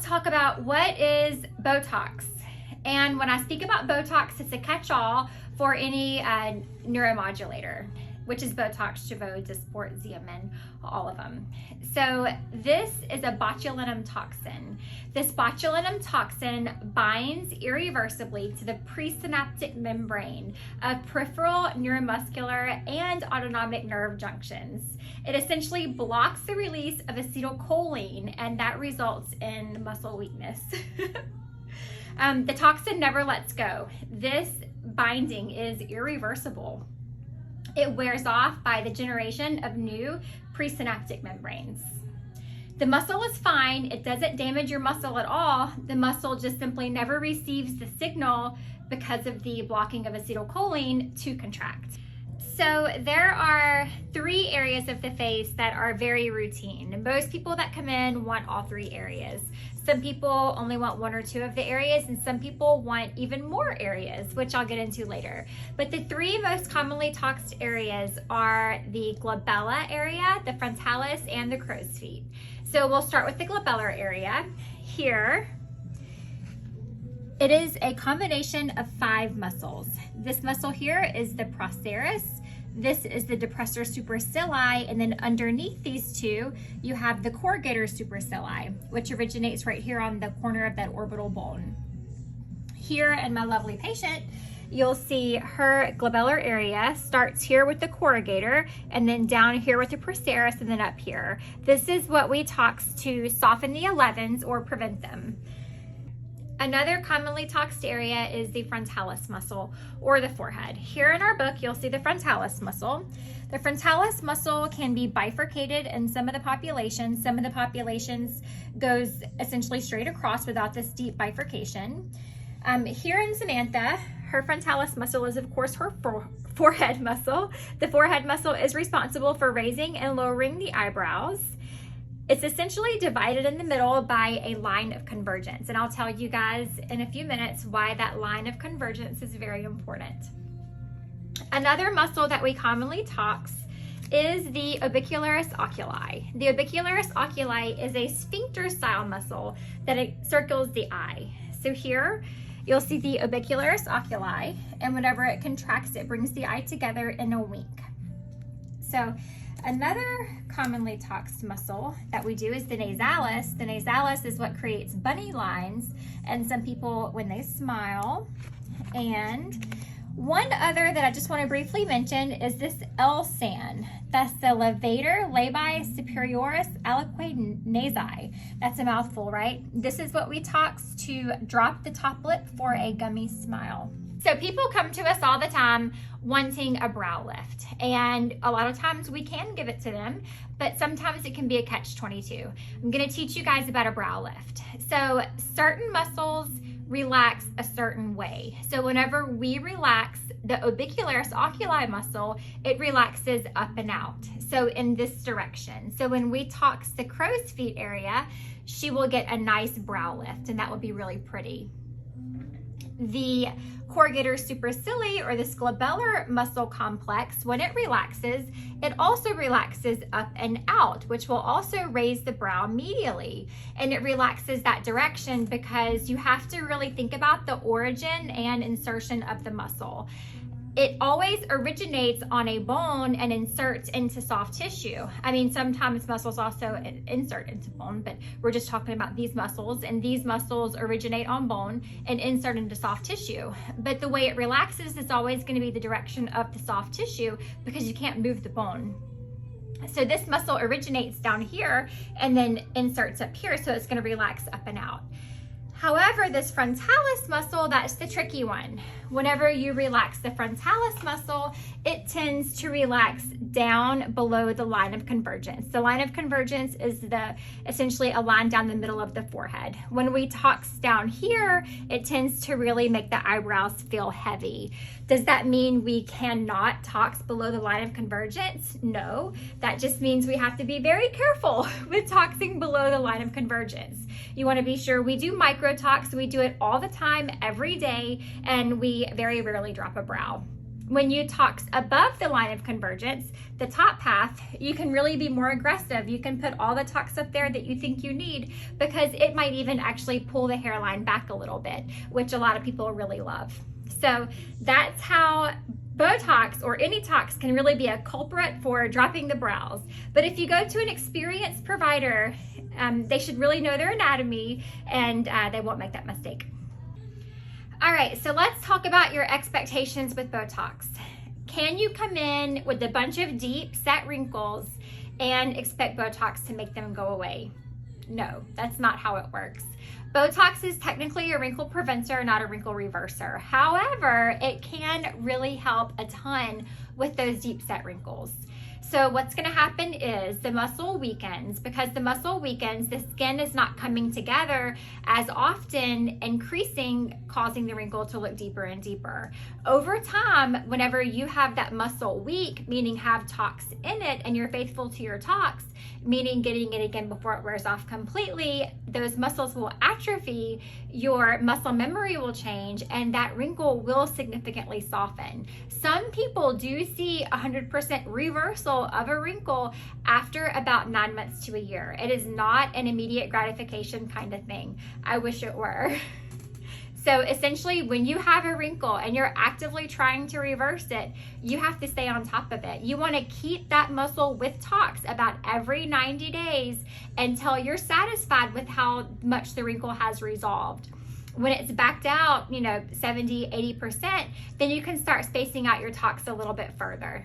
talk about what is Botox. And when I speak about Botox, it's a catch-all for any neuromodulator, which is Botox, 𝒕𝒔, Dysport, Xeomin, all of them. So this is a botulinum toxin. This botulinum toxin binds irreversibly to the presynaptic membrane of peripheral neuromuscular and autonomic nerve junctions. It essentially blocks the release of acetylcholine, and that results in muscle weakness. The toxin never lets go. This binding is irreversible. It wears off by the generation of new presynaptic membranes. The muscle is fine. It doesn't damage your muscle at all. The muscle just simply never receives the signal because of the blocking of acetylcholine to contract. So there are 3 areas of the face that are very routine. Most people that come in want all 3 areas. Some people only want 1 or 2 of the areas, and some people want even more areas, which I'll get into later. But the 3 most commonly toxed areas are the glabella area, the frontalis, and the crow's feet. So we'll start with the glabellar area. Here, it is a combination of 5 muscles. This muscle here is the procerus. This is the depressor supercilii, and then underneath these 2, you have the corrugator supercilii, which originates right here on the corner of that orbital bone. Here in my lovely patient, you'll see her glabellar area starts here with the corrugator, and then down here with the procerus, and then up here. This is what we tox to soften the 11s or prevent them. Another commonly toxed area is the frontalis muscle, or the forehead. Here in our book, you'll see the frontalis muscle. The frontalis muscle can be bifurcated in some of the populations. Some of the populations goes essentially straight across without this deep bifurcation. Here in Samantha, her frontalis muscle is of course her forehead muscle. The forehead muscle is responsible for raising and lowering the eyebrows. It's essentially divided in the middle by a line of convergence, and I'll tell you guys in a few minutes why that line of convergence is very important. Another muscle that we commonly tox is the orbicularis oculi. The orbicularis oculi is a sphincter-style muscle that encircles the eye. So here, you'll see the orbicularis oculi, and whenever it contracts, it brings the eye together in a wink. So another commonly toxed muscle that we do is the nasalis. The nasalis is what creates bunny lines, and some people when they smile. And one other that I just want to briefly mention is this LSAN. That's the levator labii superioris aliquote nasi. That's a mouthful, right? This is what we tox to drop the top lip for a gummy smile. So people come to us all the time wanting a brow lift, and a lot of times we can give it to them, but sometimes it can be a catch-22. I'm going to teach you guys about a brow lift. So certain muscles relax a certain way. So whenever we relax the orbicularis oculi muscle, it relaxes up and out. So in this direction. So when we tox the crow's feet area, she will get a nice brow lift, and that will be really pretty. The corrugator supercilii, or the glabellar muscle complex, when it relaxes, it also relaxes up and out, which will also raise the brow medially. And it relaxes that direction because you have to really think about the origin and insertion of the muscle. It always originates on a bone and inserts into soft tissue. I mean, sometimes muscles also insert into bone, but we're just talking about these muscles, and these muscles originate on bone and insert into soft tissue. But the way it relaxes is always going to be the direction of the soft tissue because you can't move the bone. So this muscle originates down here and then inserts up here, so it's going to relax up and out. However, this frontalis muscle, that's the tricky one. Whenever you relax the frontalis muscle, it tends to relax down below the line of convergence. The line of convergence is essentially a line down the middle of the forehead. When we tox down here, it tends to really make the eyebrows feel heavy. Does that mean we cannot tox below the line of convergence? No, that just means we have to be very careful with toxing below the line of convergence. You want to be sure we do microtox. We do it all the time, every day, and we very rarely drop a brow. When you tox above the line of convergence, the top path, you can really be more aggressive. You can put all the tox up there that you think you need, because it might even actually pull the hairline back a little bit, which a lot of people really love. So that's how Botox or any tox can really be a culprit for dropping the brows. But if you go to an experienced provider, they should really know their anatomy, and they won't make that mistake. All right, so let's talk about your expectations with Botox. Can you come in with a bunch of deep set wrinkles and expect Botox to make them go away? No, that's not how it works. Botox is technically a wrinkle preventer, not a wrinkle reverser. However, it can really help a ton with those deep set wrinkles. So what's going to happen is the muscle weakens. Because the muscle weakens, the skin is not coming together as often, causing the wrinkle to look deeper and deeper. Over time, whenever you have that muscle weak, meaning have tox in it, and you're faithful to your tox, meaning getting it again before it wears off completely, those muscles will atrophy, your muscle memory will change, and that wrinkle will significantly soften. Some people do see 100% reversal of a wrinkle after about 9 months to a year. It is not an immediate gratification kind of thing. I wish it were. So essentially, when you have a wrinkle and you're actively trying to reverse it, you have to stay on top of it. You want to keep that muscle with tox about every 90 days until you're satisfied with how much the wrinkle has resolved. When it's backed out, 70, 80%, then you can start spacing out your tox a little bit further.